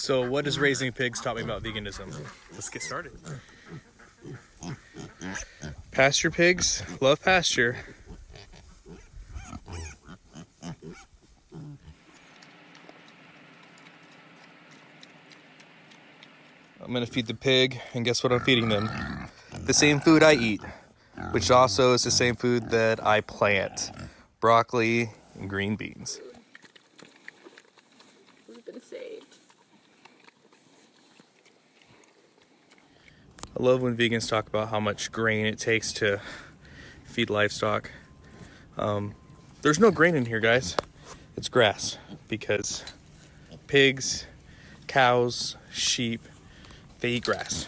So what has raising pigs taught me about veganism? Let's get started. Pasture pigs love pasture. I'm gonna feed the pig, and guess what I'm feeding them? The same food I eat, which also is the same food that I plant. Broccoli and green beans. We've been saved. I love when vegans talk about how much grain it takes to feed livestock. There's no grain in here, guys. It's grass, because pigs, cows, sheep, they eat grass.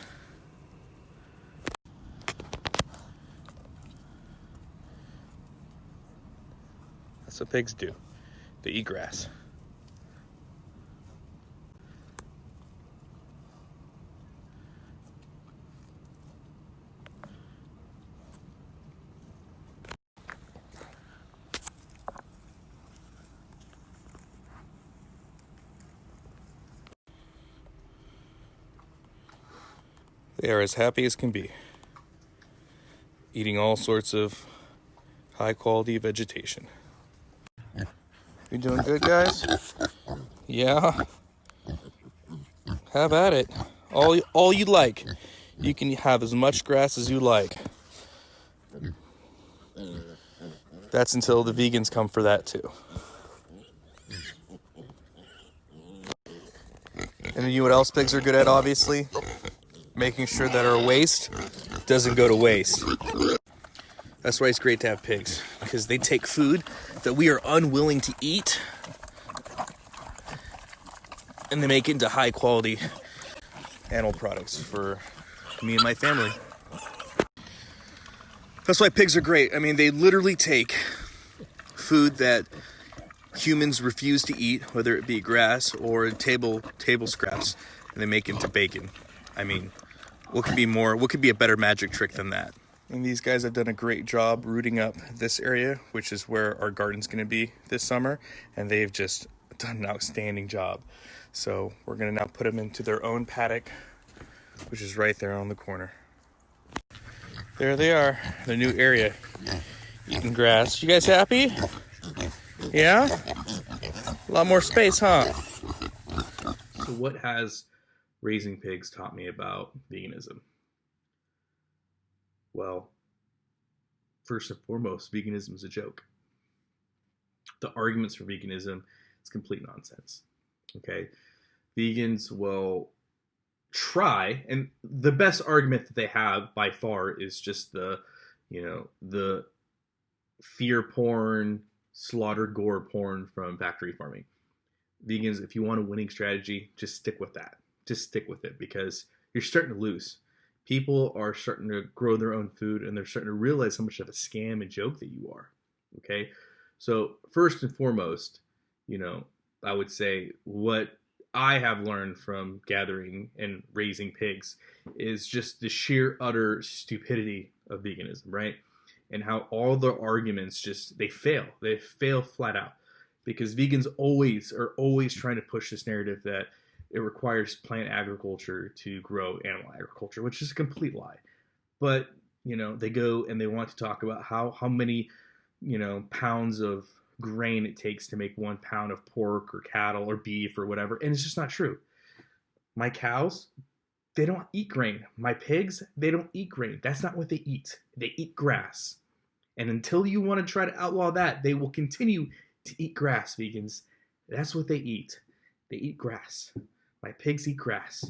That's what pigs do. They eat grass. They are as happy as can be, eating all sorts of high quality vegetation. You doing good, guys? Yeah? Have at it. All you like. You can have as much grass as you like. That's until the vegans come for that too. And you know what else pigs are good at, obviously? Making sure that our waste doesn't go to waste. That's why it's great to have pigs, because they take food that we are unwilling to eat and they make it into high quality animal products for me and my family. That's why pigs are great. I mean, they literally take food that humans refuse to eat, whether it be grass or table scraps, and they make it into bacon. I mean, what could be a better magic trick than that? And these guys have done a great job rooting up this area, which is where our garden's going to be this summer, and they've just done an outstanding job. So we're going to now put them into their own paddock, which is right there on the corner. There they are, the new area, eating grass. You guys happy? Yeah? A lot more space, huh? So what has raising pigs taught me about veganism? Well, first and foremost, veganism is a joke. The arguments for veganism is complete nonsense. Okay? Vegans will try, and the best argument that they have by far is just the fear porn, slaughter gore porn from factory farming. Vegans, if you want a winning strategy, just stick with that. Just stick with it, because you're starting to lose. People are starting to grow their own food, and they're starting to realize how much of a scam and joke that you are. Okay? So first and foremost, I would say what I have learned from gathering and raising pigs is just the sheer utter stupidity of veganism, right? And how all the arguments they fail. They fail flat out, because vegans are always trying to push this narrative that it requires plant agriculture to grow animal agriculture, which is a complete lie. But, they go and they want to talk about how many, pounds of grain it takes to make 1 pound of pork or cattle or beef or whatever. And it's just not true. My cows, they don't eat grain. My pigs, they don't eat grain. That's not what they eat. They eat grass. And until you want to try to outlaw that, they will continue to eat grass, vegans. That's what they eat. They eat grass. My pigs eat grass.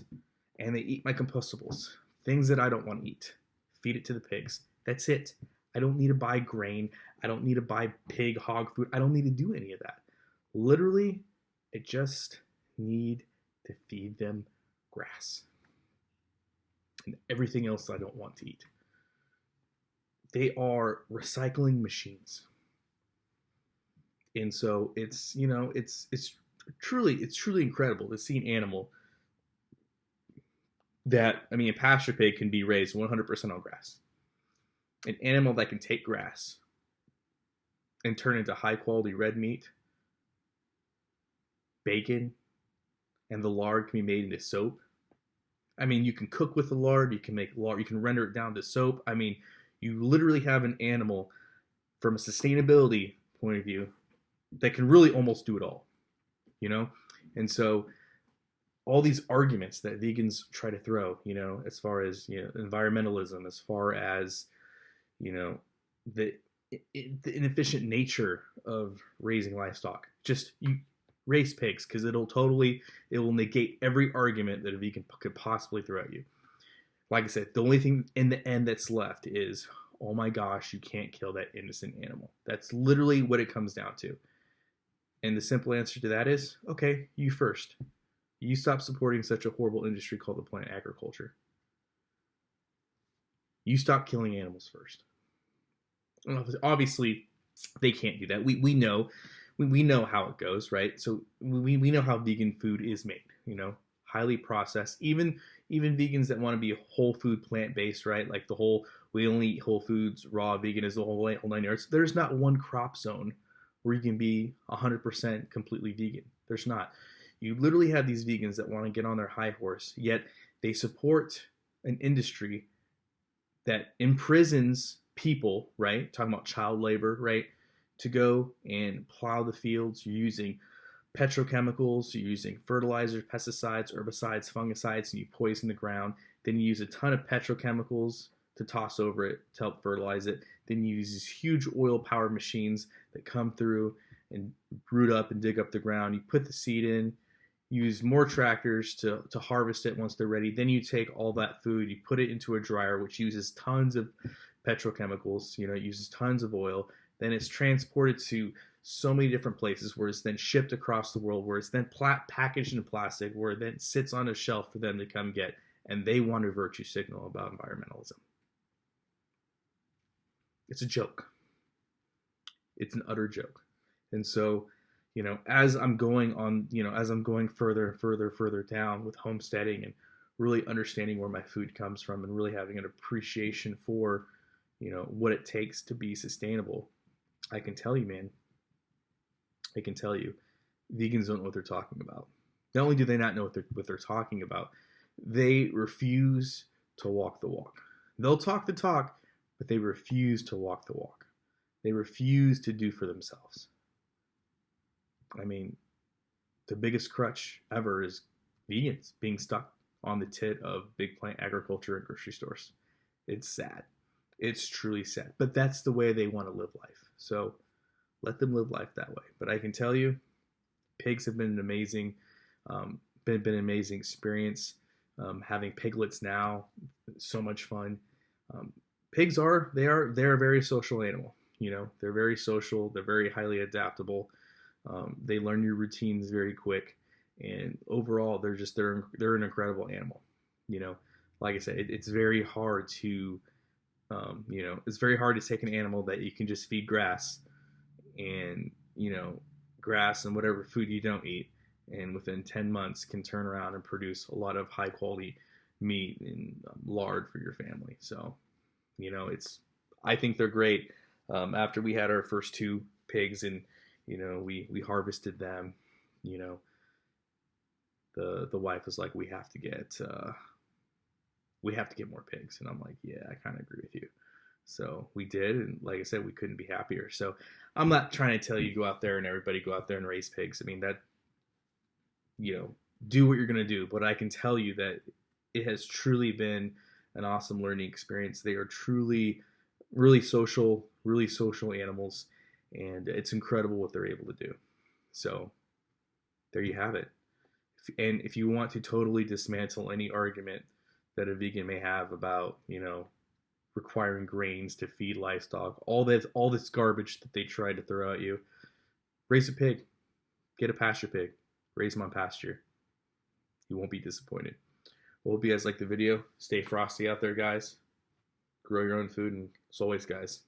And they eat my compostables. Things that I don't want to eat. Feed it to the pigs. That's it. I don't need to buy grain. I don't need to buy pig, hog food. I don't need to do any of that. Literally, I just need to feed them grass. And everything else I don't want to eat. They are recycling machines. And so it's truly incredible to see an animal that, a pasture pig can be raised 100% on grass. An animal that can take grass and turn into high quality red meat, bacon, and the lard can be made into soap. I mean, you can cook with the lard, you can make lard, you can render it down to soap. I mean, you literally have an animal from a sustainability point of view that can really almost do it all, you know? And so all these arguments that vegans try to throw, as far as, environmentalism, as far as, you know, the the inefficient nature of raising livestock. Just you raise pigs because it will negate every argument that a vegan could possibly throw at you. Like I said, the only thing in the end that's left is, oh my gosh, you can't kill that innocent animal. That's literally what it comes down to. And the simple answer to that is, okay, you first. You stop supporting such a horrible industry called the plant agriculture. You stop killing animals first. Obviously, they can't do that. We know how it goes, right? So we know how vegan food is made. Highly processed. Even vegans that want to be whole food plant based, right? Like the whole we only eat whole foods, raw vegan is the whole 9 yards. There's not one crop zone where you can be 100% completely vegan. There's not. You literally have these vegans that want to get on their high horse, yet they support an industry that imprisons people, right? Talking about child labor, right? To go and plow the fields. You're using petrochemicals, you're using fertilizers, pesticides, herbicides, fungicides, and you poison the ground. Then you use a ton of petrochemicals to toss over it to help fertilize it. Then you use these huge oil-powered machines that come through and root up and dig up the ground. You put the seed in, use more tractors to harvest it once they're ready. Then you take all that food, you put it into a dryer, which uses tons of petrochemicals, it uses tons of oil. Then it's transported to so many different places where it's then shipped across the world, where it's then packaged in plastic, where it then sits on a shelf for them to come get, and they want a virtue signal about environmentalism. It's a joke. It's an utter joke. And so, as I'm going further and further down with homesteading and really understanding where my food comes from and really having an appreciation for, what it takes to be sustainable, I can tell you, man, vegans don't know what they're talking about. Not only do they not know what they're talking about, they refuse to walk the walk. They'll talk the talk, but they refuse to walk the walk. They refuse to do for themselves. I mean, the biggest crutch ever is vegans being stuck on the tit of big plant agriculture and grocery stores. It's sad. It's truly sad. But that's the way they want to live life. So let them live life that way. But I can tell you, pigs have been an amazing, been an amazing experience. Having piglets now, so much fun. Pigs they're a very social animal. They're very social. They're very highly adaptable. They learn your routines very quick, and overall, they're an incredible animal. Like I said, it's very hard to, it's very hard to take an animal that you can just feed grass, and grass and whatever food you don't eat, and within 10 months can turn around and produce a lot of high quality meat and lard for your family. So, I think they're great. After we had our first 2 pigs and we harvested them, the wife was like, we have to get more pigs. And I'm like, yeah, I kind of agree with you. So we did. And like I said, we couldn't be happier. So I'm not trying to tell you go out there and everybody go out there and raise pigs. I mean, that, do what you're going to do. But I can tell you that it has truly been an awesome learning experience. They are truly, really social animals. And it's incredible what they're able to do. So there you have it. And if you want to totally dismantle any argument that a vegan may have about, requiring grains to feed livestock, all this garbage that they try to throw at you, raise a pig. Get a pasture pig. Raise them on pasture. You won't be disappointed. Well, hope you guys like the video. Stay frosty out there, guys. Grow your own food, and as always, guys,